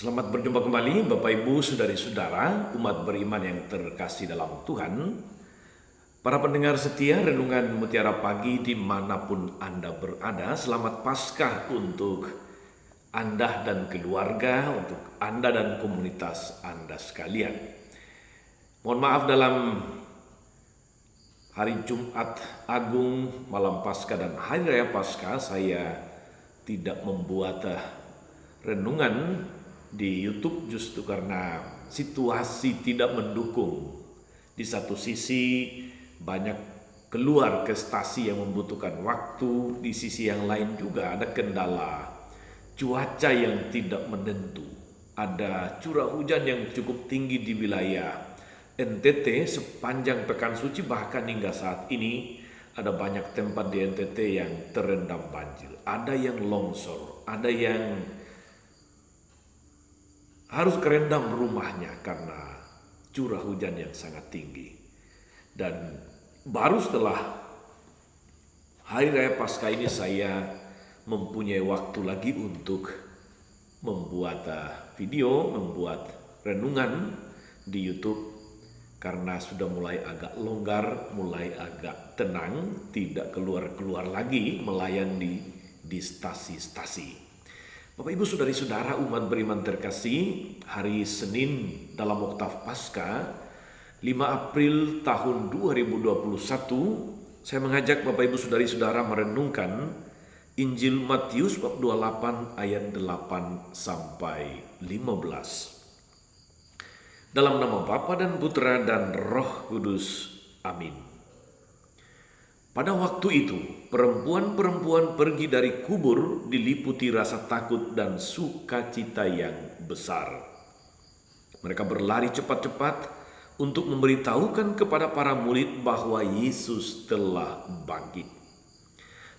Selamat berjumpa kembali Bapak Ibu Saudari-saudara umat beriman yang terkasih dalam Tuhan. Para pendengar setia Renungan Mutiara Pagi dimanapun Anda berada, selamat Paskah untuk Anda dan keluarga, untuk Anda dan komunitas Anda sekalian. Mohon maaf dalam hari Jumat Agung, malam Paskah dan Hari Raya Paskah saya tidak membuat renungan di YouTube justru karena situasi tidak mendukung. Di satu sisi banyak keluar ke stasi yang membutuhkan waktu, di sisi yang lain juga ada kendala cuaca yang tidak menentu. Ada curah hujan yang cukup tinggi di wilayah NTT sepanjang pekan suci, bahkan hingga saat ini ada banyak tempat di NTT yang terendam banjir. Ada yang longsor, ada yang harus kerendam rumahnya karena curah hujan yang sangat tinggi. Dan baru setelah Hari Raya Paskah ini saya mempunyai waktu lagi untuk membuat video, membuat renungan di YouTube karena sudah mulai agak longgar, mulai agak tenang, tidak keluar-keluar lagi melayani di stasi-stasi. Bapak Ibu Saudari-saudara umat beriman terkasih, hari Senin dalam oktav Paskah 5 April tahun 2021, saya mengajak Bapak Ibu Saudari-saudara merenungkan Injil Matius bab 28 ayat 8 sampai 15. Dalam nama Bapa dan Putra dan Roh Kudus. Amin. Pada waktu itu, perempuan-perempuan pergi dari kubur diliputi rasa takut dan sukacita yang besar. Mereka berlari cepat-cepat untuk memberitahukan kepada para murid bahwa Yesus telah bangkit.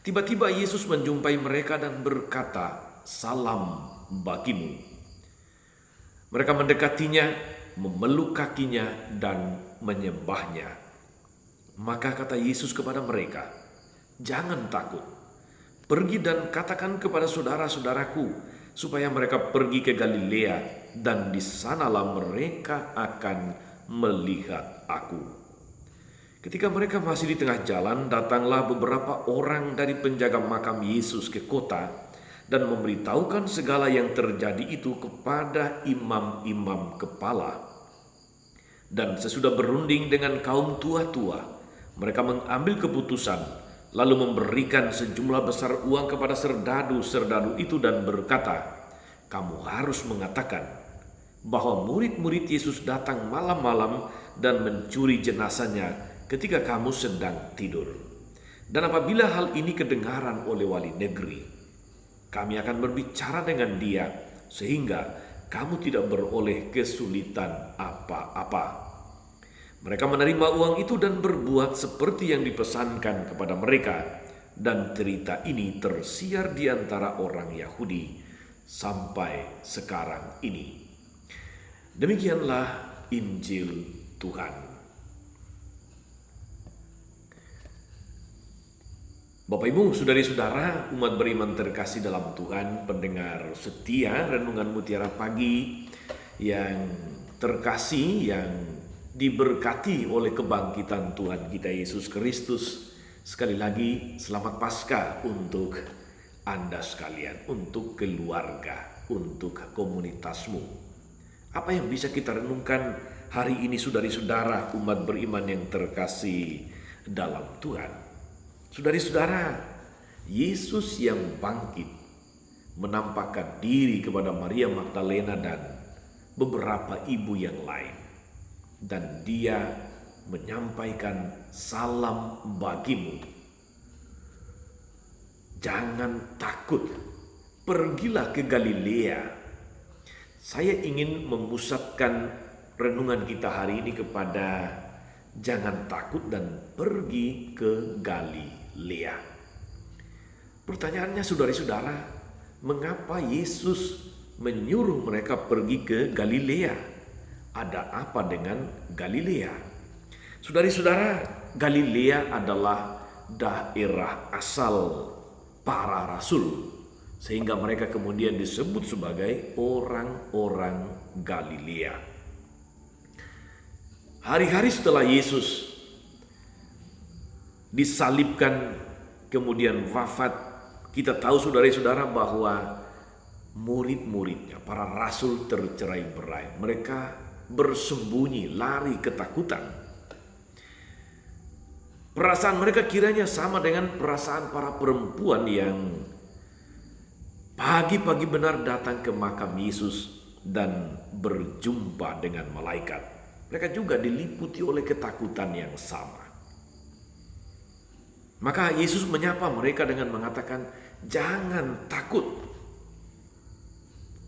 Tiba-tiba Yesus menjumpai mereka dan berkata, "Salam bagimu." Mereka mendekatinya, memeluk kakinya dan menyembahnya. Maka kata Yesus kepada mereka, "Jangan takut. Pergi dan katakan kepada saudara-saudaraku supaya mereka pergi ke Galilea, dan di sanalah mereka akan melihat aku." Ketika mereka masih di tengah jalan, datanglah beberapa orang dari penjaga makam Yesus ke kota dan memberitahukan segala yang terjadi itu kepada imam-imam kepala. Dan sesudah berunding dengan kaum tua-tua, mereka mengambil keputusan, lalu memberikan sejumlah besar uang kepada serdadu-serdadu itu dan berkata, "Kamu harus mengatakan bahwa murid-murid Yesus datang malam-malam dan mencuri jenazahnya ketika kamu sedang tidur. Dan apabila hal ini kedengaran oleh wali negeri, kami akan berbicara dengan dia sehingga kamu tidak beroleh kesulitan apa-apa." Mereka menerima uang itu dan berbuat seperti yang dipesankan kepada mereka. Dan cerita ini tersiar di antara orang Yahudi sampai sekarang ini. Demikianlah Injil Tuhan. Bapak Ibu, saudari-saudara, umat beriman terkasih dalam Tuhan, pendengar setia Renungan Mutiara Pagi yang terkasih, yang diberkati oleh kebangkitan Tuhan kita Yesus Kristus. Sekali lagi selamat Paskah untuk Anda sekalian, untuk keluarga, untuk komunitasmu. Apa yang bisa kita renungkan hari ini saudari-saudara umat beriman yang terkasih dalam Tuhan? Saudari-saudara, Yesus yang bangkit menampakkan diri kepada Maria Magdalena dan beberapa ibu yang lain. Dan dia menyampaikan salam bagimu. Jangan takut, pergilah ke Galilea. Saya ingin memusatkan renungan kita hari ini kepada jangan takut dan pergi ke Galilea. Pertanyaannya saudari-saudara, mengapa Yesus menyuruh mereka pergi ke Galilea? Ada apa dengan Galilea? Saudari-saudara, Galilea adalah daerah asal para rasul Sehingga mereka kemudian disebut sebagai orang-orang Galilea. Hari-hari setelah Yesus disalibkan kemudian wafat, kita tahu saudara-saudara bahwa murid-muridnya, para rasul tercerai-berai. Mereka bersembunyi, lari ketakutan. Perasaan mereka kiranya sama dengan perasaan para perempuan yang pagi-pagi benar datang ke makam Yesus dan berjumpa dengan malaikat. Mereka juga diliputi oleh ketakutan yang sama. Maka Yesus menyapa mereka dengan mengatakan, jangan takut.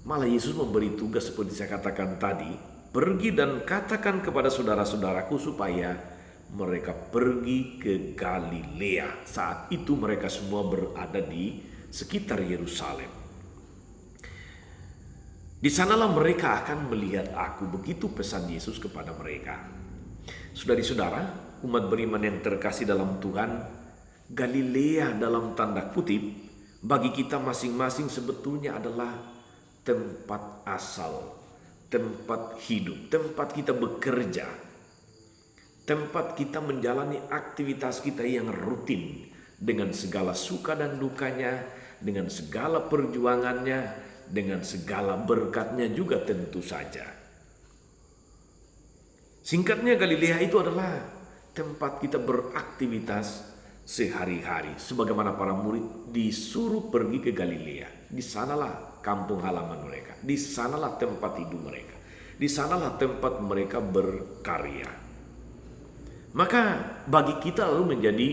Malah Yesus memberi tugas seperti saya katakan tadi, pergi dan katakan kepada saudara-saudaraku supaya mereka pergi ke Galilea. Saat itu mereka semua berada di sekitar Yerusalem. Di sanalah mereka akan melihat aku. Begitu pesan Yesus kepada mereka. Saudara-saudara, umat beriman yang terkasih dalam Tuhan, Galilea dalam tanda kutip bagi kita masing-masing sebetulnya adalah tempat asal, tempat hidup, tempat kita bekerja, tempat kita menjalani aktivitas kita yang rutin dengan segala suka dan dukanya, dengan segala perjuangannya, dengan segala berkatnya juga tentu saja. Singkatnya, Galilea itu adalah tempat kita beraktivitas sehari-hari. Sebagaimana para murid disuruh pergi ke Galilea. Di sanalah kampung halaman mereka. Di sanalah tempat hidup mereka. Di sanalah tempat mereka berkarya. Maka bagi kita lalu menjadi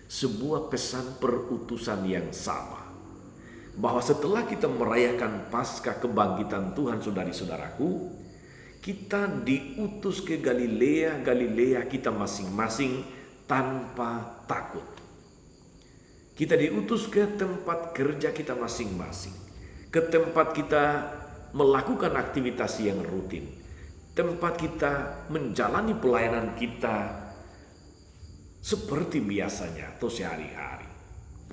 sebuah pesan perutusan yang sama. Bahwa setelah kita merayakan Paskah kebangkitan Tuhan, saudari-saudaraku, kita diutus ke Galilea, Galilea kita masing-masing tanpa takut. Kita diutus ke tempat kerja kita masing-masing, ke tempat kita melakukan aktivitas yang rutin, tempat kita menjalani pelayanan kita seperti biasanya atau sehari-hari,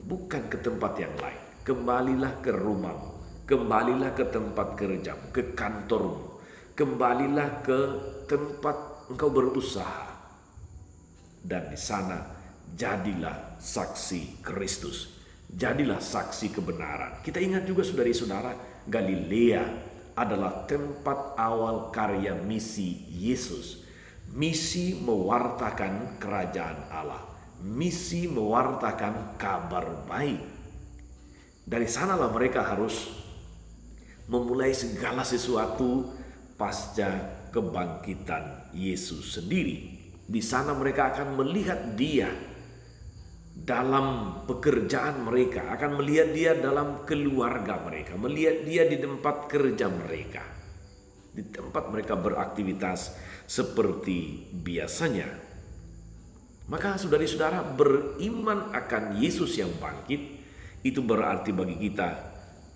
bukan ke tempat yang lain. Kembalilah ke rumahmu, kembalilah ke tempat kerjamu, ke kantormu, kembalilah ke tempat engkau berusaha. Dan di sana jadilah saksi Kristus, jadilah saksi kebenaran. Kita ingat juga saudari-saudara, Galilea adalah tempat awal karya misi Yesus. Misi mewartakan kerajaan Allah, misi mewartakan kabar baik. Dari sanalah mereka harus memulai segala sesuatu pasca kebangkitan Yesus sendiri. Di sana mereka akan melihat Dia dalam pekerjaan mereka, akan melihat Dia dalam keluarga mereka, melihat Dia di tempat kerja mereka, di tempat mereka beraktivitas seperti biasanya. Maka saudari-saudara, beriman akan Yesus yang bangkit itu berarti bagi kita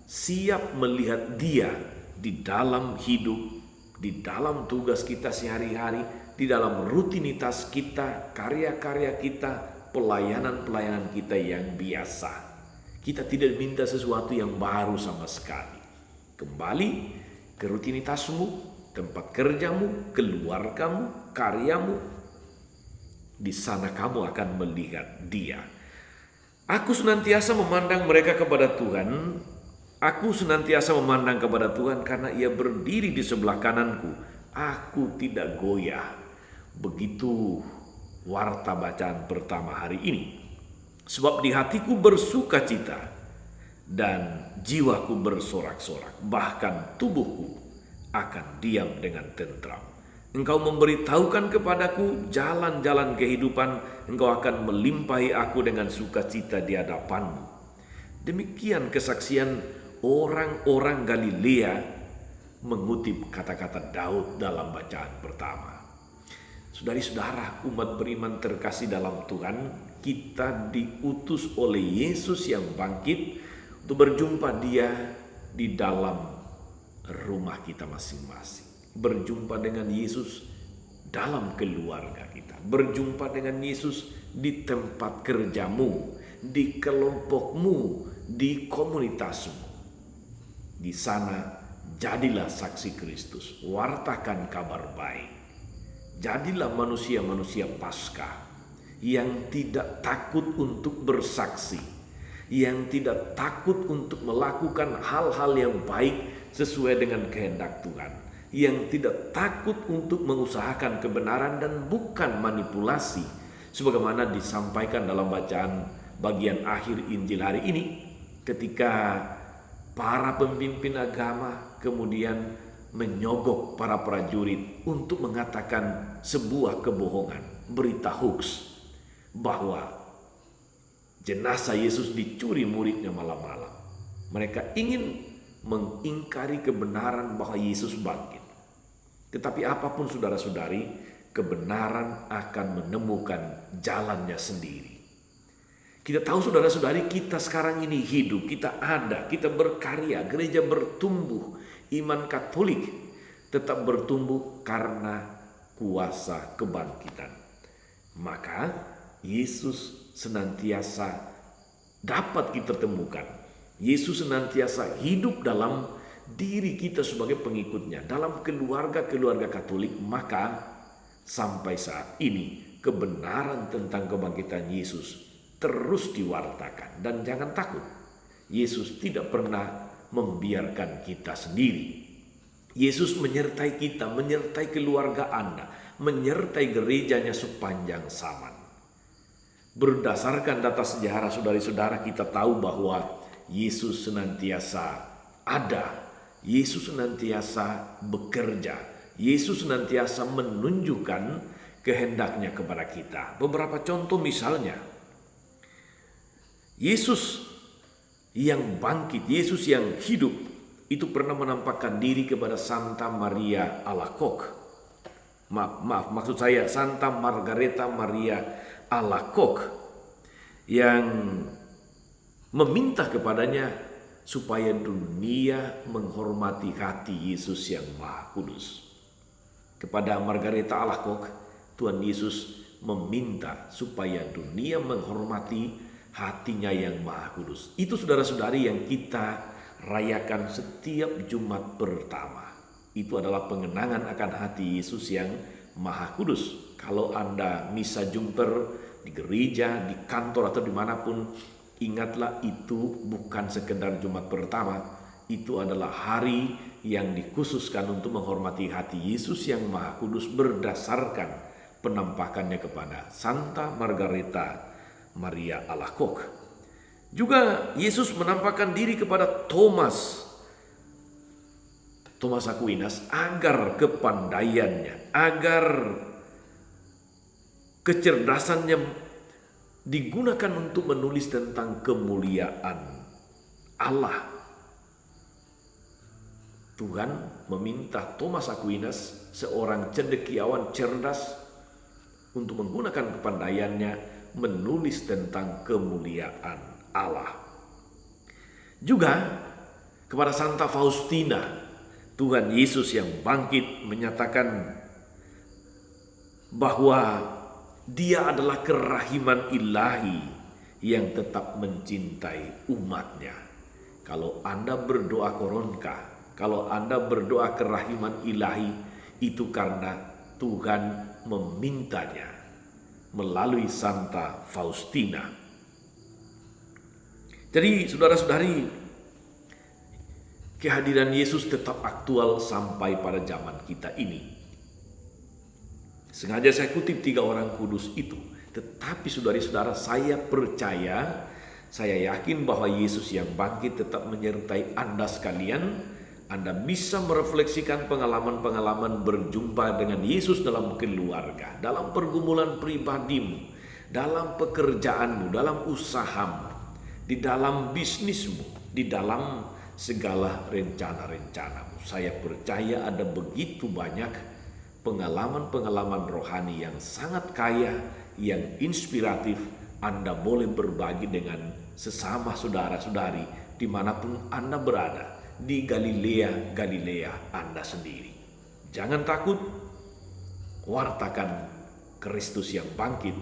siap melihat Dia di dalam hidup, di dalam tugas kita sehari-hari, di dalam rutinitas kita, karya-karya kita, pelayanan-pelayanan kita yang biasa. Kita tidak minta sesuatu yang baru sama sekali. Kembali ke rutinitasmu, tempat kerjamu, keluargamu, karyamu. Di sana kamu akan melihat Dia. Aku senantiasa memandang mereka kepada Tuhan. Aku senantiasa memandang kepada Tuhan karena Ia berdiri di sebelah kananku. Aku tidak goyah. Begitu warta bacaan pertama hari ini. Sebab di hatiku bersuka cita dan jiwaku bersorak-sorak. Bahkan tubuhku akan diam dengan tentram. Engkau memberitahukan kepadaku jalan-jalan kehidupan. Engkau akan melimpahi aku dengan sukacita di hadapanmu. Demikian kesaksian orang-orang Galilea mengutip kata-kata Daud dalam bacaan pertama. Saudari-saudara, umat beriman terkasih dalam Tuhan, kita diutus oleh Yesus yang bangkit untuk berjumpa Dia di dalam rumah kita masing-masing. Berjumpa dengan Yesus dalam keluarga kita. Berjumpa dengan Yesus di tempat kerjamu, di kelompokmu, di komunitasmu. Di sana jadilah saksi Kristus, wartakan kabar baik. Jadilah manusia-manusia Paskah yang tidak takut untuk bersaksi, yang tidak takut untuk melakukan hal-hal yang baik sesuai dengan kehendak Tuhan, yang tidak takut untuk mengusahakan kebenaran dan bukan manipulasi, sebagaimana disampaikan dalam bacaan bagian akhir Injil hari ini, ketika para pemimpin agama kemudian menyogok para prajurit untuk mengatakan sebuah kebohongan, berita hoax, bahwa jenazah Yesus dicuri muridnya malam-malam. Mereka ingin mengingkari kebenaran bahwa Yesus bangkit. Tetapi apapun saudara-saudari, kebenaran akan menemukan jalannya sendiri. Kita tahu saudara-saudari, kita sekarang ini hidup, kita ada, kita berkarya, gereja bertumbuh, iman Katolik tetap bertumbuh karena kuasa kebangkitan. Maka Yesus senantiasa dapat kita temukan. Yesus senantiasa hidup dalam diri kita sebagai pengikutnya, dalam keluarga-keluarga Katolik. Maka sampai saat ini kebenaran tentang kebangkitan Yesus terus diwartakan. Dan jangan takut, Yesus tidak pernah membiarkan kita sendiri. Yesus menyertai kita, menyertai keluarga Anda, menyertai gerejanya sepanjang zaman. Berdasarkan data sejarah saudara-saudara, kita tahu bahwa Yesus senantiasa ada, Yesus senantiasa bekerja, Yesus senantiasa menunjukkan kehendaknya kepada kita. Beberapa contoh misalnya, Yesus yang bangkit, Yesus yang hidup, itu pernah menampakkan diri kepada Santa Maria Alacoque. Maksud saya Santa Margareta Maria Alacoque, yang meminta kepadanya supaya dunia menghormati hati Yesus yang Maha Kudus. Kepada Margareta Alacoque, Tuhan Yesus meminta supaya dunia menghormati hatinya yang Maha Kudus. Itu saudara-saudari yang kita rayakan setiap Jumat pertama. Itu adalah pengenangan akan hati Yesus yang Maha Kudus. Kalau Anda misa Jumper di gereja, di kantor atau dimanapun, ingatlah itu bukan sekedar Jumat pertama. Itu adalah hari yang dikhususkan untuk menghormati hati Yesus yang Maha Kudus berdasarkan penampakannya kepada Santa Margareta Maria Alacoque. Juga Yesus menampakkan diri kepada Thomas Aquinas agar kepandaiannya, agar kecerdasannya digunakan untuk menulis tentang kemuliaan Allah. Tuhan meminta Thomas Aquinas, seorang cendekiawan cerdas, untuk menggunakan kepandaiannya menulis tentang kemuliaan Allah. Juga kepada Santa Faustina, Tuhan Yesus yang bangkit menyatakan bahwa Dia adalah kerahiman ilahi yang tetap mencintai umatnya. Kalau Anda berdoa koronka, kalau Anda berdoa kerahiman ilahi, itu karena Tuhan memintanya melalui Santa Faustina. Jadi saudara-saudari, kehadiran Yesus tetap aktual sampai pada zaman kita ini. Sengaja saya kutip 3 orang kudus itu. Tetapi saudara-saudara, saya percaya, saya yakin bahwa Yesus yang bangkit tetap menyertai Anda sekalian. Anda bisa merefleksikan pengalaman-pengalaman berjumpa dengan Yesus dalam keluarga, dalam pergumulan pribadimu, dalam pekerjaanmu, dalam usahamu, di dalam bisnismu, di dalam segala rencana-rencanamu. Saya percaya ada begitu banyak pengalaman-pengalaman rohani yang sangat kaya, yang inspiratif. Anda boleh berbagi dengan sesama saudara-saudari dimanapun Anda berada, di Galilea Anda sendiri. Jangan takut, wartakan Kristus yang bangkit,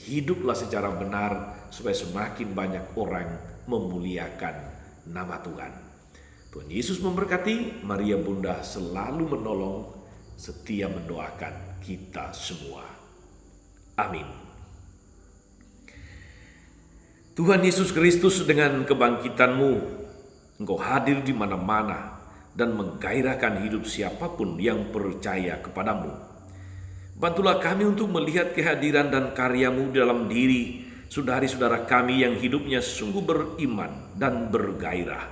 hiduplah secara benar supaya semakin banyak orang memuliakan nama Tuhan. Tuhan Yesus memberkati. Maria Bunda selalu menolong, setia mendoakan kita semua. Amin. Tuhan Yesus Kristus, dengan kebangkitan-Mu, Engkau hadir di mana-mana dan menggairahkan hidup siapapun yang percaya kepadamu. Bantulah kami untuk melihat kehadiran dan karya-Mu dalam diri saudara-saudara kami yang hidupnya sungguh beriman dan bergairah,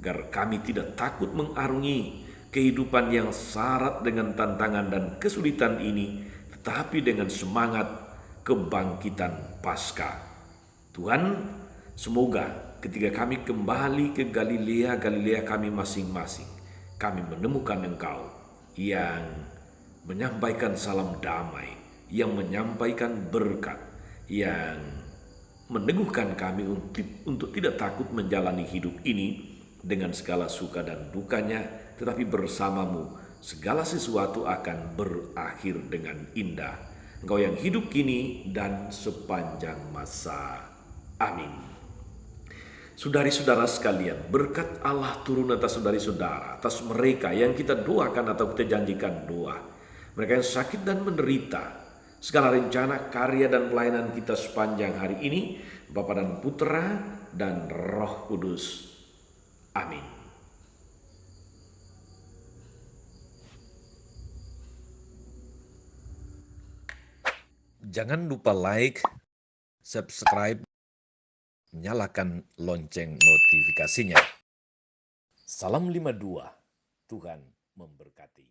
agar kami tidak takut mengarungi kehidupan yang syarat dengan tantangan dan kesulitan ini, tetapi dengan semangat kebangkitan Paskah. Tuhan, semoga ketika kami kembali ke Galilea kami masing-masing, kami menemukan Engkau yang menyampaikan salam damai, yang menyampaikan berkat, yang meneguhkan kami untuk tidak takut menjalani hidup ini dengan segala suka dan dukanya, tetapi bersamamu segala sesuatu akan berakhir dengan indah. Engkau yang hidup kini dan sepanjang masa. Amin. Saudari-saudara sekalian, berkat Allah turun atas saudari-saudara, atas mereka yang kita doakan atau kita janjikan doa, mereka yang sakit dan menderita, segala rencana, karya, dan pelayanan kita sepanjang hari ini, Bapa dan Putra dan Roh Kudus. Amin. Jangan lupa like, subscribe, nyalakan lonceng notifikasinya. Salam 52, Tuhan memberkati.